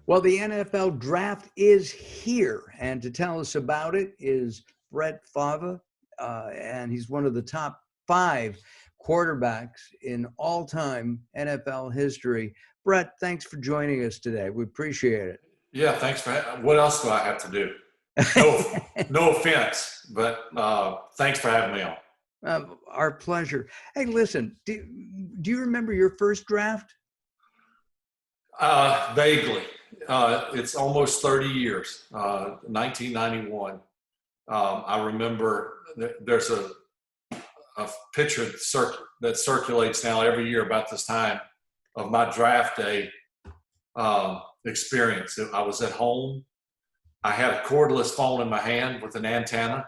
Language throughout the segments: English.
Well, the NFL draft is here, and to tell us about it is Brett Favre, and he's one of the top 5 quarterbacks in all-time NFL history. Brett, thanks for joining us today. We appreciate it. Yeah, thanks for what else do I have to do? No offense, but thanks for having me on. Our pleasure. Hey, listen, do you remember your first draft? Vaguely. It's almost 30 years, 1991. I remember there's a picture that circulates now every year about this time of my draft day experience. I was at home. I had a cordless phone in my hand with an antenna.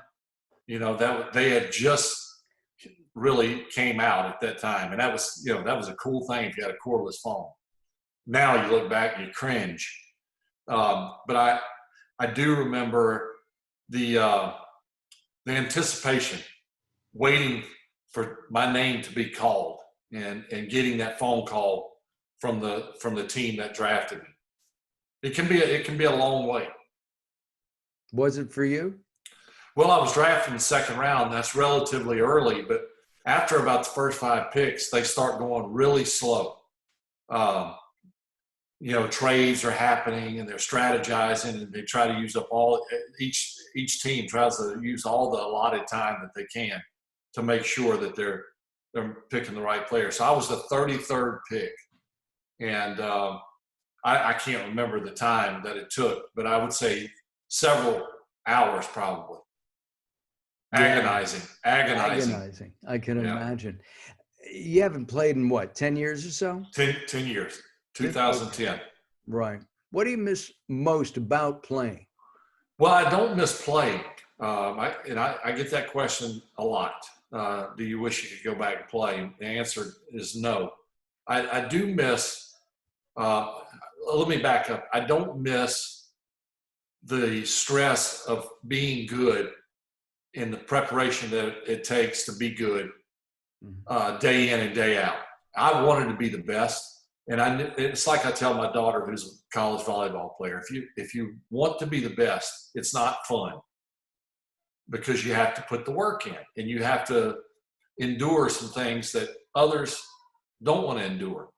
You know, that they had just really came out at that time. And that was a cool thing if you had a cordless phone. Now you look back and you cringe. But I do remember the anticipation, waiting for my name to be called and getting that phone call from the team that drafted me. It can be a long way. Was it for you? Well, I was drafted in the second round. That's relatively early, but after about the first 5 picks, they start going really slow. Trades are happening and they're strategizing, and they try to use up each team tries to use all the allotted time that they can to make sure that they're picking the right player. So I was the 33rd pick, and I can't remember the time that it took, but I would say several hours probably. Agonizing. I can imagine. You haven't played in what, 10 years or so? 10 years. 2010. Right. What do you miss most about playing? Well, I don't miss playing. I get that question a lot. Do you wish you could go back and play? The answer is no. I do miss, let me back up. I don't miss the stress of being good and the preparation that it takes to be good day in and day out. I wanted to be the best. And it's like I tell my daughter, who's a college volleyball player, if you want to be the best, it's not fun, because you have to put the work in and you have to endure some things that others don't want to endure.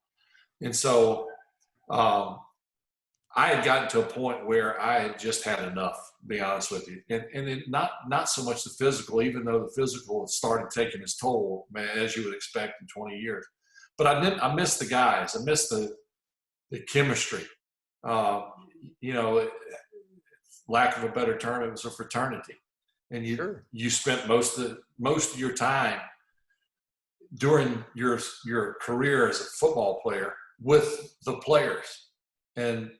And so I had gotten to a point where I had just had enough, to be honest with you. And not so much the physical, even though the physical had started taking its toll, man, as you would expect in 20 years. But I miss the guys. I miss the chemistry. Lack of a better term, it was a fraternity. And you spent most of your time during your career as a football player with the players. And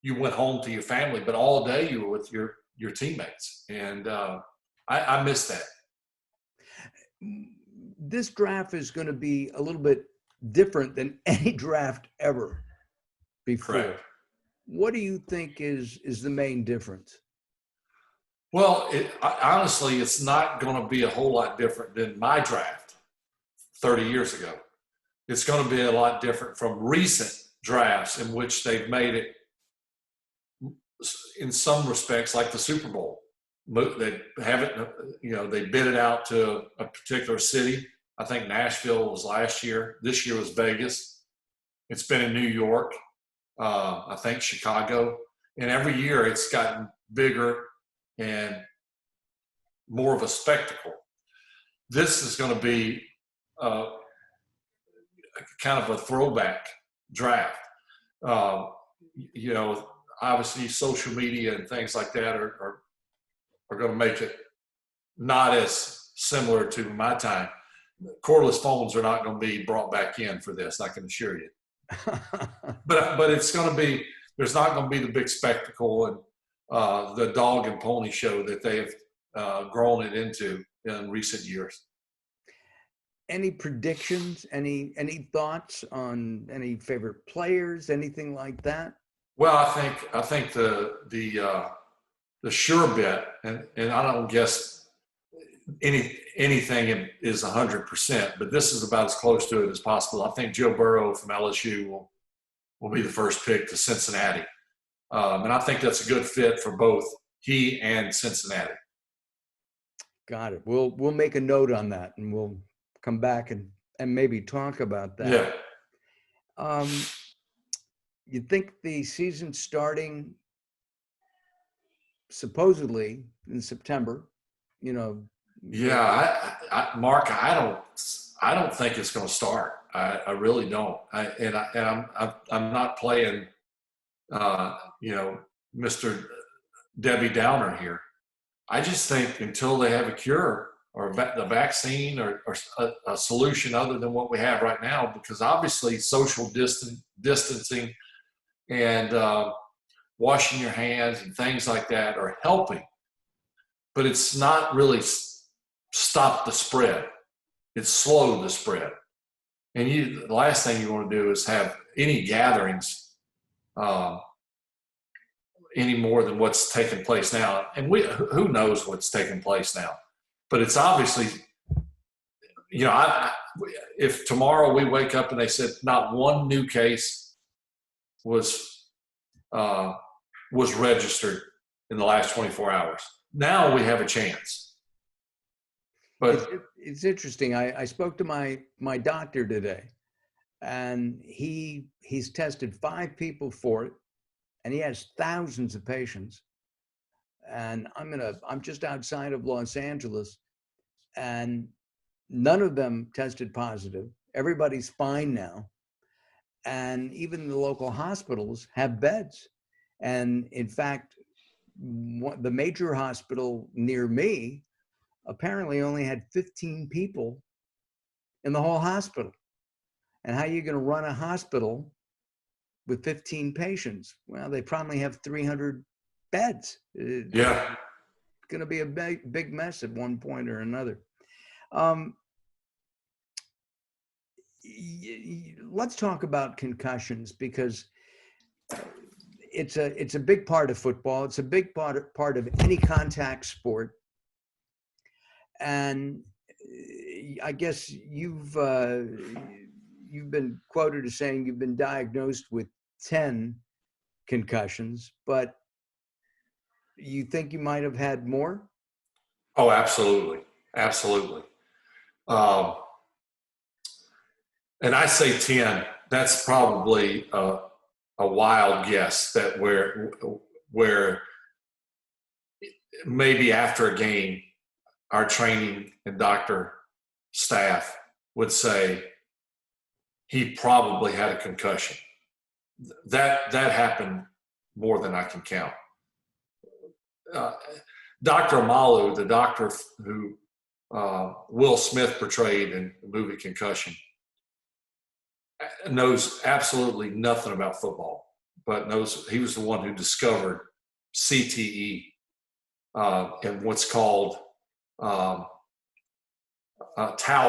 you went home to your family, but all day you were with your teammates. And I miss that. This draft is going to be a little bit different than any draft ever before. Correct. What do you think is the main difference? Well, honestly, it's not going to be a whole lot different than my draft 30 years ago. It's going to be a lot different from recent drafts in which they've made it, in some respects, like the Super Bowl. They have it, they bid it out to a particular city. I think Nashville was last year. This year was Vegas. It's been in New York. I think Chicago. And every year it's gotten bigger and more of a spectacle. This is going to be kind of a throwback draft. Obviously social media and things like that are going to make it not as similar to my time. Cordless phones are not going to be brought back in for this, I can assure you. But it's going to be, there's not going to be the big spectacle and the dog and pony show that they have grown it into in recent years. Any predictions? Any thoughts on any favorite players? Anything like that? Well, I think the sure bet, and I don't guess anything is 100%, but this is about as close to it as possible. I think Joe Burrow from LSU will be the first pick to Cincinnati. And I think that's a good fit for both he and Cincinnati. Got it. We'll make a note on that, and we'll come back and maybe talk about that. Yeah. You think the season starting supposedly in September, Yeah, Mark, I don't think it's going to start. I really don't. I'm not playing, Mr. Debbie Downer here. I just think until they have a cure or the vaccine or a solution other than what we have right now, because obviously social distancing and washing your hands and things like that are helping, but it's not really stopped the spread. It's slowed the spread. And the last thing you want to do is have any gatherings any more than what's taking place now. And who knows what's taking place now? But it's obviously, if tomorrow we wake up and they said not one new case was registered in the last 24 hours, now we have a chance. But it's interesting. I spoke to my doctor today, and he's tested 5 people for it, and he has thousands of patients. And I'm just outside of Los Angeles, and none of them tested positive. Everybody's fine now. And even the local hospitals have beds. And in fact, the major hospital near me apparently only had 15 people in the whole hospital. And how are you going to run a hospital with 15 patients? Well, they probably have 300 beds. yeah, It's going to be a big mess at one point or another. Let's talk about concussions, because it's a big part of football. It's a big part of any contact sport. And I guess you've been quoted as saying you've been diagnosed with 10 concussions, but you think you might have had more? Oh, absolutely. Absolutely. And I say 10, that's probably a wild guess, that where maybe after a game, our training and doctor staff would say he probably had a concussion. That happened more than I can count. Dr. Amalu, the doctor who Will Smith portrayed in the movie Concussion, knows absolutely nothing about football, but knows he was the one who discovered CTE and what's called tau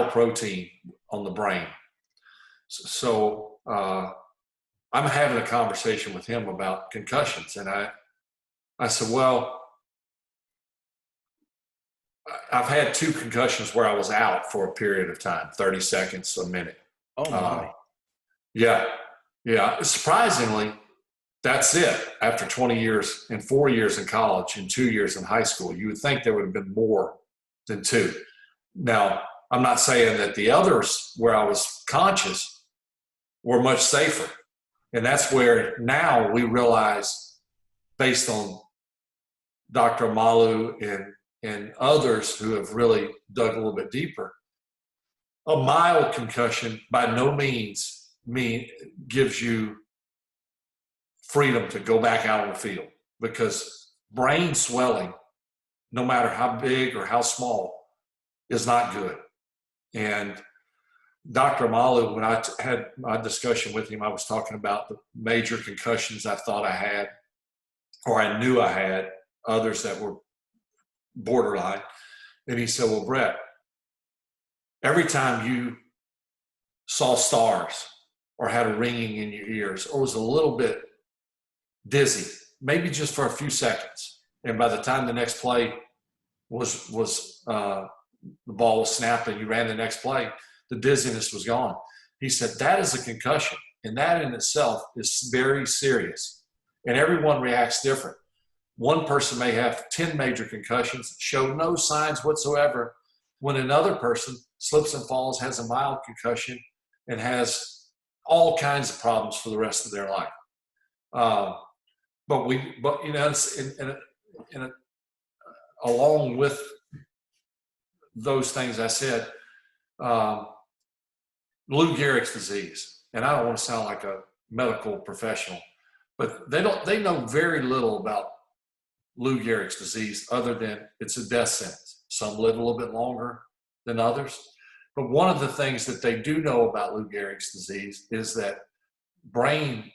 protein on the brain. So I'm having a conversation with him about concussions, and I said, well, I've had 2 concussions where I was out for a period of time, 30 seconds, a minute. Oh my. Yeah. Surprisingly, that's it. After 20 years and 4 years in college and 2 years in high school, you would think there would have been more than 2. Now, I'm not saying that the others where I was conscious were much safer. And that's where now we realize, based on Dr. Amalu and others who have really dug a little bit deeper, a mild concussion by no means gives you freedom to go back out on the field, because brain swelling, no matter how big or how small, is not good. And Dr. Amalu, when I had my discussion with him, I was talking about the major concussions I thought I had, or I knew I had, others that were borderline. And he said, well, Brett, every time you saw stars or had a ringing in your ears or was a little bit dizzy, maybe just for a few seconds, and by the time the next play was the ball was snapped and you ran the next play, the dizziness was gone. He said, that is a concussion. And that in itself is very serious. And everyone reacts different. One person may have 10 major concussions, show no signs whatsoever, when another person slips and falls, has a mild concussion, and has all kinds of problems for the rest of their life. But you know, along with those things I said, Lou Gehrig's disease, and I don't want to sound like a medical professional, but they know very little about Lou Gehrig's disease other than it's a death sentence. Some live a little bit longer than others. But one of the things that they do know about Lou Gehrig's disease is that brain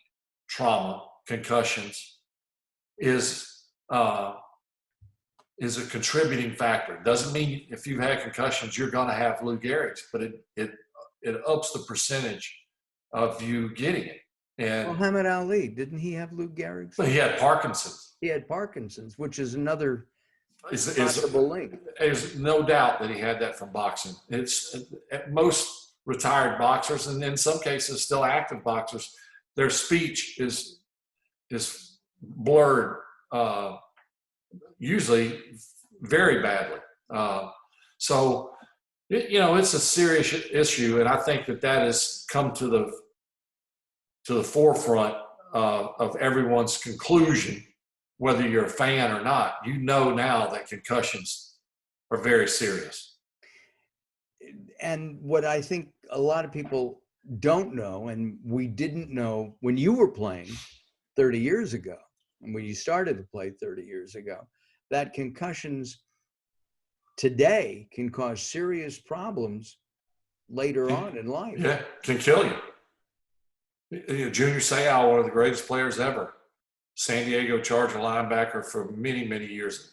trauma, concussions, is a contributing factor. It doesn't mean if you've had concussions, you're going to have Lou Gehrig's, but it ups the percentage of you getting it. And Muhammad Ali, didn't he have Lou Gehrig's? But he had Parkinson's. He had Parkinson's, which is another possible link. There's no doubt that he had that from boxing. It's most retired boxers, and in some cases still active boxers, their speech is blurred, usually very badly. So, you know, it's a serious issue, and I think that has come to the forefront of everyone's conclusion, whether you're a fan or not. You know now that concussions are very serious. And what I think a lot of people don't know, and we didn't know when you were playing 30 years ago, and when you started to play 30 years ago, that concussions today can cause serious problems later on in life. Yeah, can kill you. Junior Seau, one of the greatest players ever, San Diego Charger linebacker for many, many years.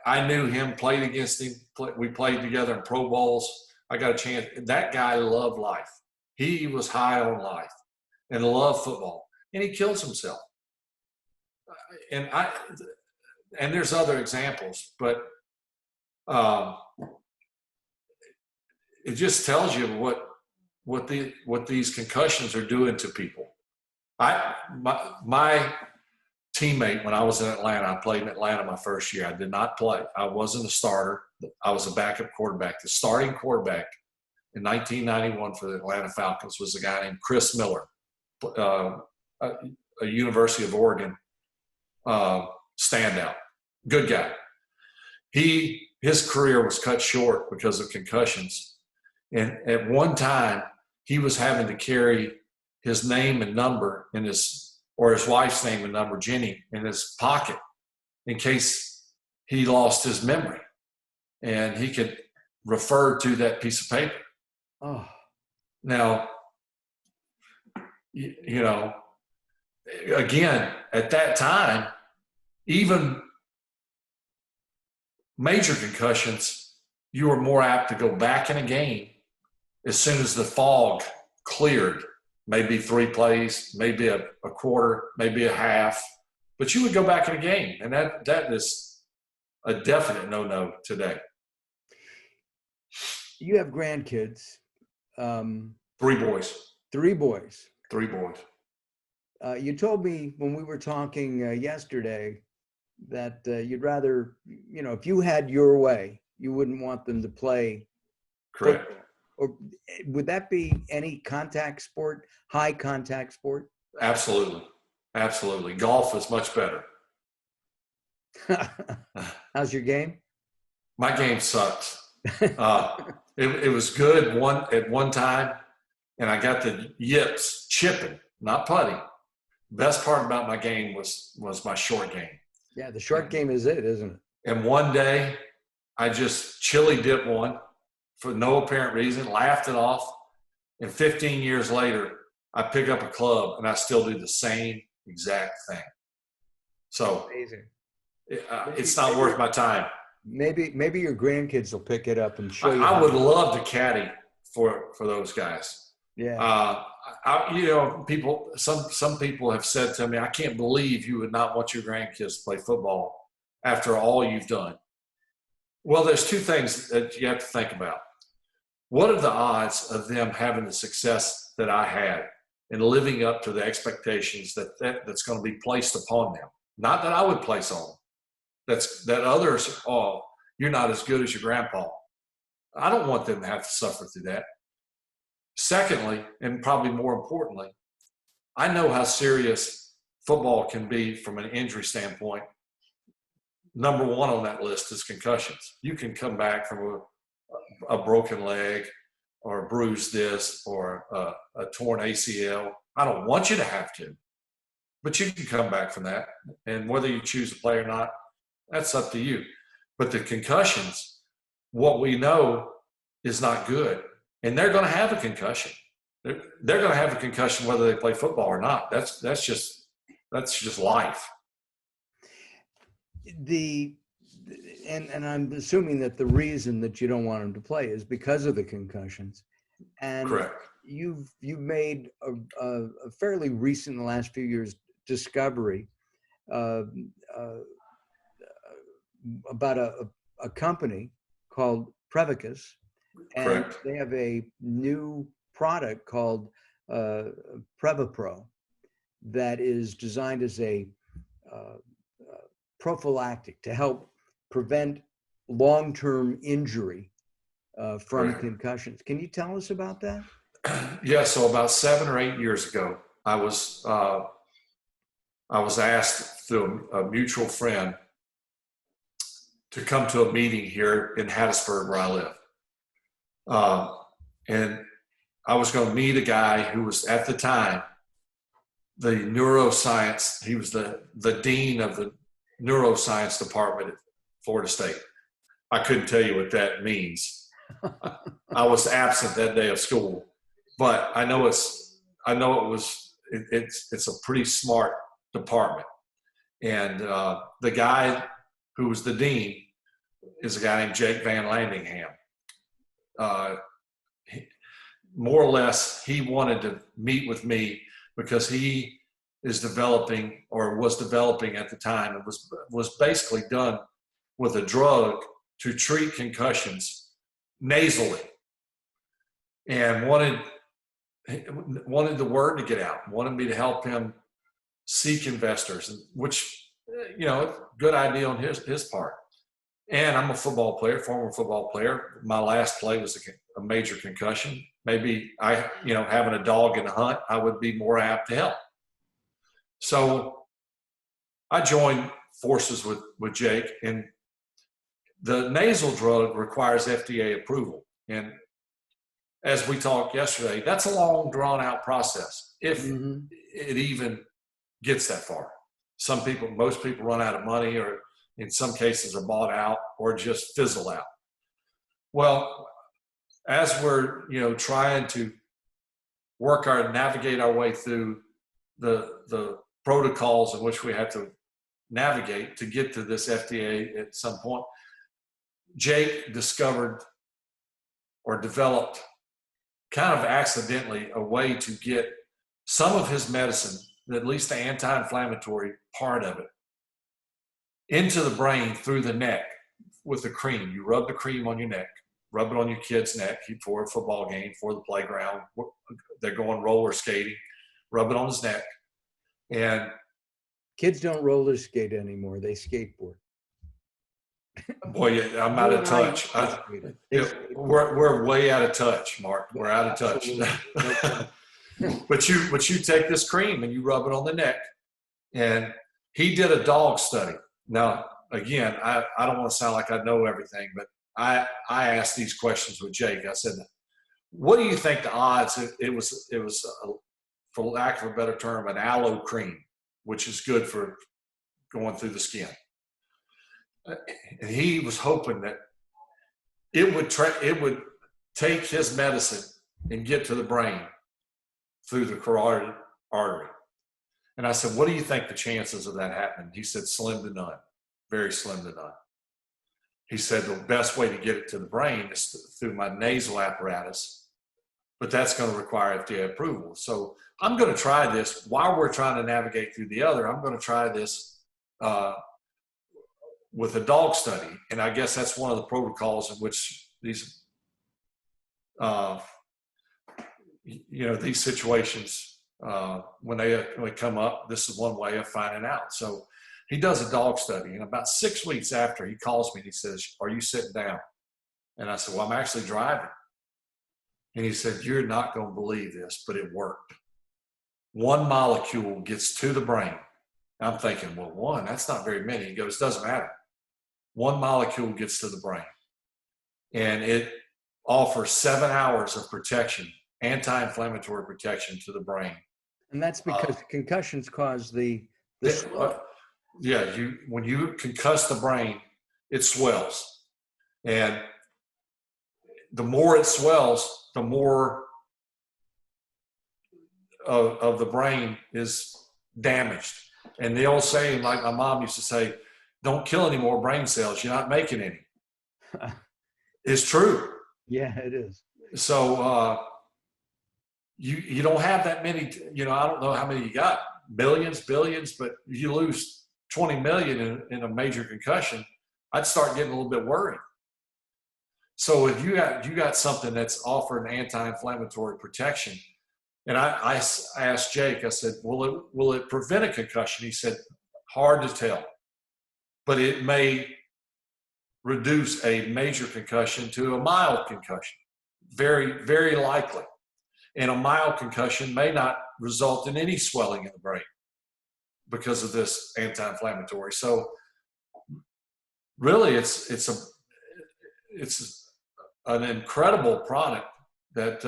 I knew him, played against him. We played together in Pro Bowls. I got a chance. That guy loved life. He was high on life and loved football, and he kills himself. And there's other examples, but it just tells you what these concussions are doing to people. My teammate, when I was in Atlanta, I played in Atlanta my first year. I did not play. I wasn't a starter. I was a backup quarterback. The starting quarterback in 1991 for the Atlanta Falcons was a guy named Chris Miller, a University of Oregon standout. Good guy. His career was cut short because of concussions. And at one time, he was having to carry his name and number or his wife's name and number, Jenny, in his pocket in case he lost his memory. And he could refer to that piece of paper. Oh. Now, you know, again, at that time, even major concussions, you were more apt to go back in a game as soon as the fog cleared. Maybe 3 plays, maybe a quarter, maybe a half, but you would go back in a game, and that is a definite no-no today. You have grandkids. 3 boys. 3 boys. 3 boys. You told me when we were talking yesterday that you'd rather, you know, if you had your way, you wouldn't want them to play. Correct. Football. Or would that be any contact sport, high contact sport? Absolutely. Absolutely. Golf is much better. How's your game? My game sucks. It was good at one time, and I got the yips, chipping, not putting. Best part about my game was my short game. Yeah, the short game is it, isn't it? And one day, I just chili dipped one for no apparent reason, laughed it off, and 15 years later, I pick up a club and I still do the same exact thing. So amazing. It's not worth my time. Maybe your grandkids will pick it up and show you. I would love to caddy for those guys. Yeah. You know, some people have said to me, I can't believe you would not want your grandkids to play football after all you've done. Well, there's two things that you have to think about. What are the odds of them having the success that I had and living up to the expectations that's going to be placed upon them? Not that I would place on them. That others, oh, you're not as good as your grandpa. I don't want them to have to suffer through that. Secondly, and probably more importantly, I know how serious football can be from an injury standpoint. Number one on that list is concussions. You can come back from a broken leg or a bruised disc or a torn ACL. I don't want you to have to, but you can come back from that. And whether you choose to play or not, that's up to you. But the concussions, what we know is not good. And they're going to have a concussion. They're going to have a concussion whether they play football or not. That's just life. And I'm assuming that the reason that you don't want them to play is because of the concussions. And correct. You've made a fairly recent, in the last few years, discovery about a company called Prevacus, and correct. They have a new product called Preval Pro that is designed as a prophylactic to help prevent long-term injury from concussions. Can you tell us about that? Yeah, so about 7 or 8 years ago, I was asked through a mutual friend to come to a meeting here in Hattiesburg where I live. And I was going to meet a guy who was at the time the neuroscience, he was the dean of the neuroscience department at Florida State. I couldn't tell you what that means. I was absent that day of school, but I know it's a pretty smart department. And the guy who was the dean is a guy named Jake Van Landingham. More or less, he wanted to meet with me because he is developing, or was developing at the time, and was basically done with a drug to treat concussions nasally, and wanted the word to get out, wanted me to help him seek investors, which, good idea on his part. And I'm a football player, former football player. My last play was a major concussion. Maybe having a dog in the hunt, I would be more apt to help. So I joined forces with Jake, and the nasal drug requires FDA approval. And as we talked yesterday, that's a long, drawn-out process, if it even gets that far. Most people run out of money, or in some cases are bought out, or just fizzle out. Well, as we're trying to navigate our way through the protocols in which we have to navigate to get to this FDA at some point, Jake discovered or developed, kind of accidentally, a way to get some of his medicine, at least the anti-inflammatory part of it, into the brain through the neck with the cream. You rub the cream on your neck, rub it on your kid's neck for a football game, for the playground. They're going roller skating, rub it on his neck. And kids don't roller skate anymore, they skateboard. Boy, I'm out of touch. We're way out of touch, Mark. We're out of touch. But you take this cream and you rub it on the neck. And he did a dog study. Now, again, I don't want to sound like I know everything, but I asked these questions with Jake. I said, what do you think the odds? It was for lack of a better term, an aloe cream, which is good for going through the skin. And he was hoping that it would take his medicine and get to the brain through the carotid artery. And I said, what do you think the chances of that happening? He said, slim to none, very slim to none. He said, the best way to get it to the brain is through my nasal apparatus, but that's going to require FDA approval. So I'm going to try this while we're trying to navigate through the other. I'm going to try this with a dog study. And I guess that's one of the protocols in which these, these situations, when they come up, this is one way of finding out. So he does a dog study, and about 6 weeks after, he calls me and he says, "Are you sitting down?" And I said, "Well, I'm actually driving." And he said, "You're not going to believe this, but it worked. One molecule gets to the brain." I'm thinking, well, one, that's not very many. He goes, "Doesn't matter. One molecule gets to the brain, and it offers 7 hours of protection, anti-inflammatory protection to the brain." And that's because concussions cause the slow. When you concuss the brain, it swells. And the more it swells, the more of the brain is damaged. And the old saying, like my mom used to say, "Don't kill any more brain cells. You're not making any." It's true. Yeah, it is. So you don't have that many, I don't know how many you got, billions, billions, but if you lose 20 million in a major concussion, I'd start getting a little bit worried. So if you got something that's offering anti-inflammatory protection, and I asked Jake, I said, will it prevent a concussion? He said, "Hard to tell, but it may reduce a major concussion to a mild concussion. Very, very likely. And a mild concussion may not result in any swelling in the brain because of this anti-inflammatory." So really, it's an incredible product that,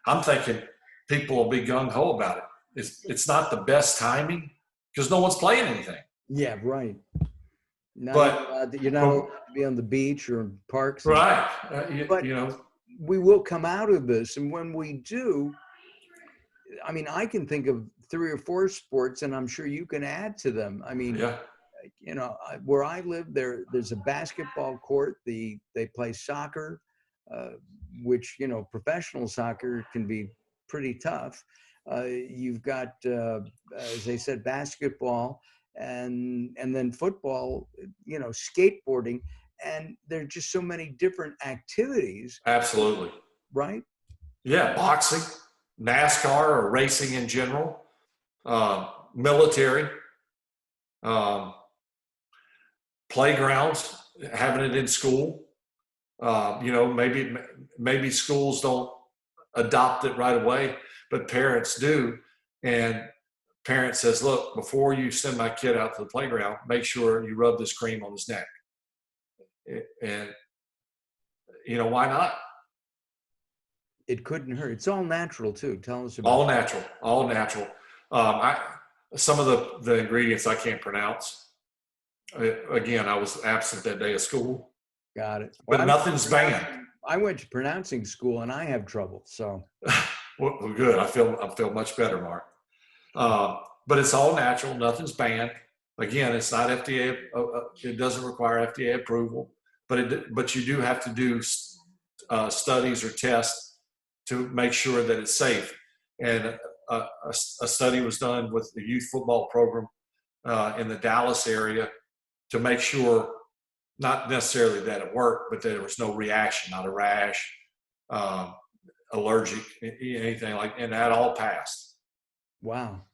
I'm thinking people will be gung-ho about it. It's not the best timing because no one's playing anything. Yeah, right. But you're not allowed to be on the beach or parks. Right. We will come out of this. And when we do, I mean, I can think of 3 or 4 sports, and I'm sure you can add to them. I mean, where I live, there's a basketball court. They play soccer, which, professional soccer can be pretty tough. You've got, as they said, basketball, and then football, skateboarding, and there are just so many different activities. Absolutely. Right? Yeah, boxing, NASCAR, or racing in general, military, playgrounds, having it in school. Maybe schools don't adopt it right away, but parents do. And parent says, "Look, before you send my kid out to the playground, make sure you rub this cream on his neck." And, why not? It couldn't hurt. It's all natural too. Tell us about all natural. Some of the ingredients I can't pronounce. Again, I was absent that day of school. Got it. But nothing's banned. I went to pronouncing school and I have trouble. So well, good. I feel much better, Mark. But it's all natural. Nothing's banned. Again, it's not FDA. It doesn't require FDA approval. But you do have to do studies or tests to make sure that it's safe. And a study was done with the youth football program in the Dallas area to make sure, not necessarily that it worked, but that there was no reaction, not a rash, allergic, anything like, and that all passed. Wow.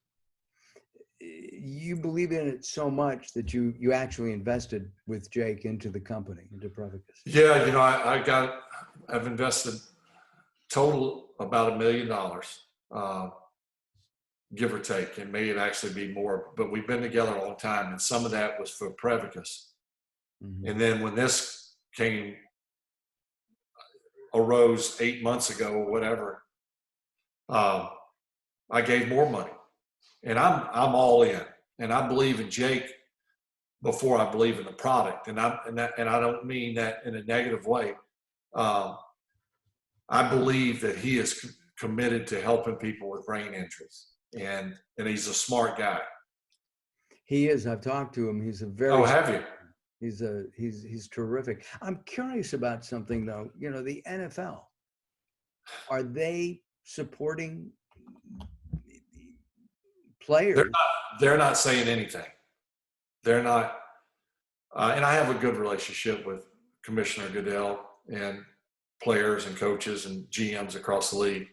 You believe in it so much that you actually invested with Jake into the company, into Prevacus. Yeah, I've invested total about $1 million, give or take, and may it actually be more, but we've been together a long time, and some of that was for Prevacus. Mm-hmm. And then when this arose 8 months ago or whatever, I gave more money, and I'm all in, and I believe in Jake before I believe in the product, and I don't mean that in a negative way. I believe that he is committed to helping people with brain injuries, and he's a smart guy. He is. I've talked to him. He's a very. Oh, have you? He's terrific. I'm curious about something though. The NFL, are they supporting players? They're not saying anything. They're not, and I have a good relationship with Commissioner Goodell and players and coaches and GMs across the league.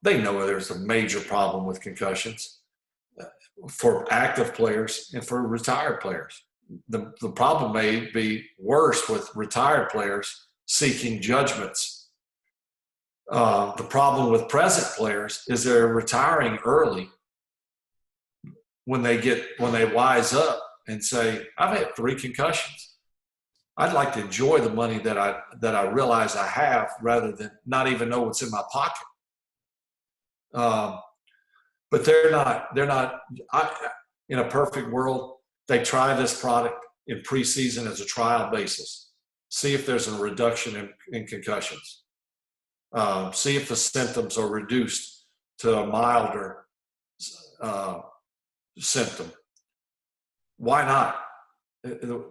They know there's a major problem with concussions for active players and for retired players. The problem may be worse with retired players seeking judgments. The problem with present players is they're retiring early when they wise up and say, I've had 3 concussions. I'd like to enjoy the money that I realize I have rather than not even know what's in my pocket. But they're not, in a perfect world, they try this product in preseason as a trial basis. See if there's a reduction in concussions. See if the symptoms are reduced to a milder symptom. Why not?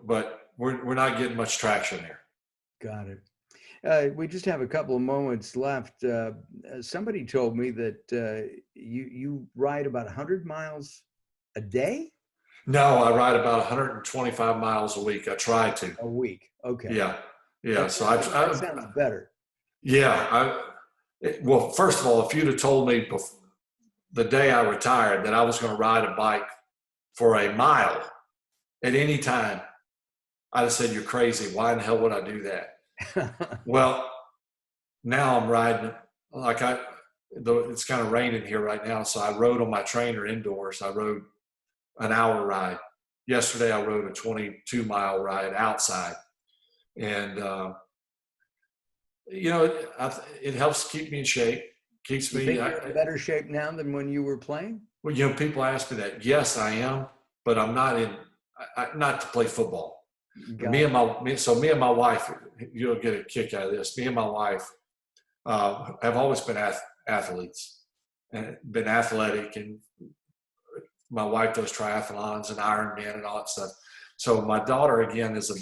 But we're not getting much traction there. Got it. We just have a couple of moments left. Somebody told me that you ride about 100 miles a day? No, I ride about 125 miles a week. I try to. A week. Okay. Yeah. That sounds better. Yeah. Well, first of all, if you'd have told me the day I retired that I was going to ride a bike for a mile at any time, I'd have said, you're crazy. Why in the hell would I do that? Well, now I'm riding it's kind of raining here right now. So I rode on my trainer indoors. I rode an hour ride. Yesterday, I rode a 22-mile ride outside. And, it helps keep me in shape. Keeps me. You think you're in better shape now than when you were playing? Well, people ask me that. Yes, I am, but I'm not not to play football. Me and my wife, you'll get a kick out of this. Me and my wife have always been athletes and been athletic, and my wife does triathlons and Ironman and all that stuff. So my daughter, again, is a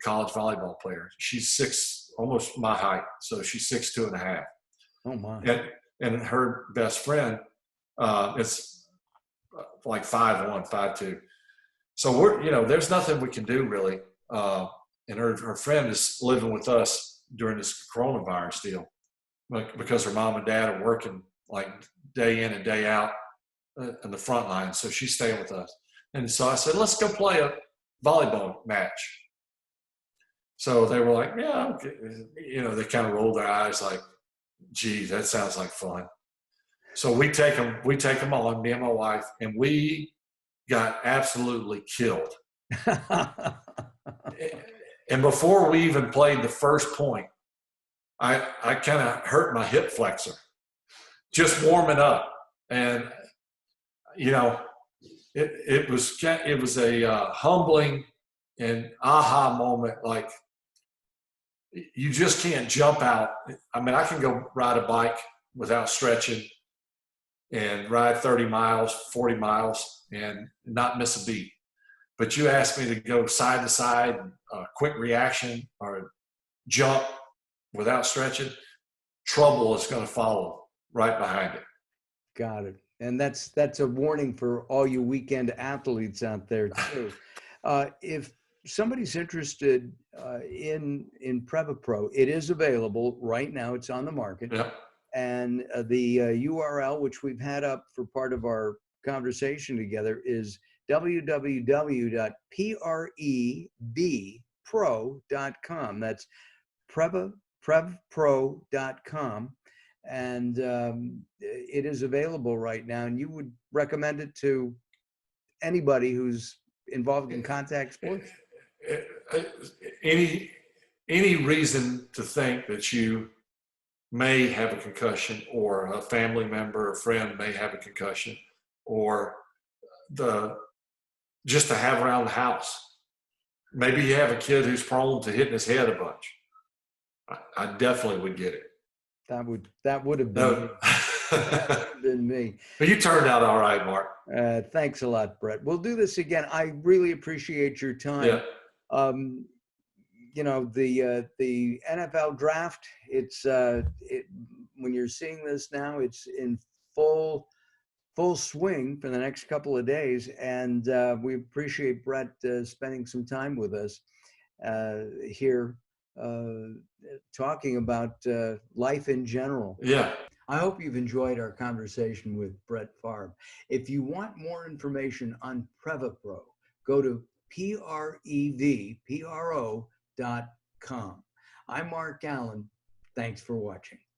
college volleyball player. She's almost my height, so she's 6'2.5". Oh my! And her best friend is like 5'1", 5'2". So there's nothing we can do really. And her friend is living with us during this coronavirus deal, because her mom and dad are working like day in and day out in the front line. So she's staying with us. And so I said, let's go play a volleyball match. So they were like, yeah, okay. They kind of rolled their eyes like, gee, that sounds like fun. So we take them on, me and my wife, and we got absolutely killed. And before we even played the first point, I kind of hurt my hip flexor just warming up. And, it was a humbling and aha moment. Like, you just can't jump out. I mean, I can go ride a bike without stretching and ride 30 miles, 40 miles and not miss a beat. But you ask me to go side to side, quick reaction, or jump without stretching, trouble is going to follow right behind it. Got it. And that's a warning for all you weekend athletes out there too. If somebody's interested in Preval Pro, it is available right now. It's on the market. Yep. And the URL, which we've had up for part of our conversation together, is www.prevpro.com. That's PreVPro.com. And it is available right now. And you would recommend it to anybody who's involved in contact sports? Any reason to think that you may have a concussion, or a family member or friend may have a concussion, or just to have around the house. Maybe you have a kid who's prone to hitting his head a bunch. I definitely would get it. That would have been me. That would have been me. But you turned out all right, Mark. Thanks a lot, Brett. We'll do this again. I really appreciate your time. Yeah. The NFL draft, when you're seeing this now, it's in full full swing for the next couple of days. And we appreciate Brett spending some time with us here talking about life in general. Yeah. I hope you've enjoyed our conversation with Brett Favre. If you want more information on PrevaPro, go to PreVPro.com. I'm Mark Alyn. Thanks for watching.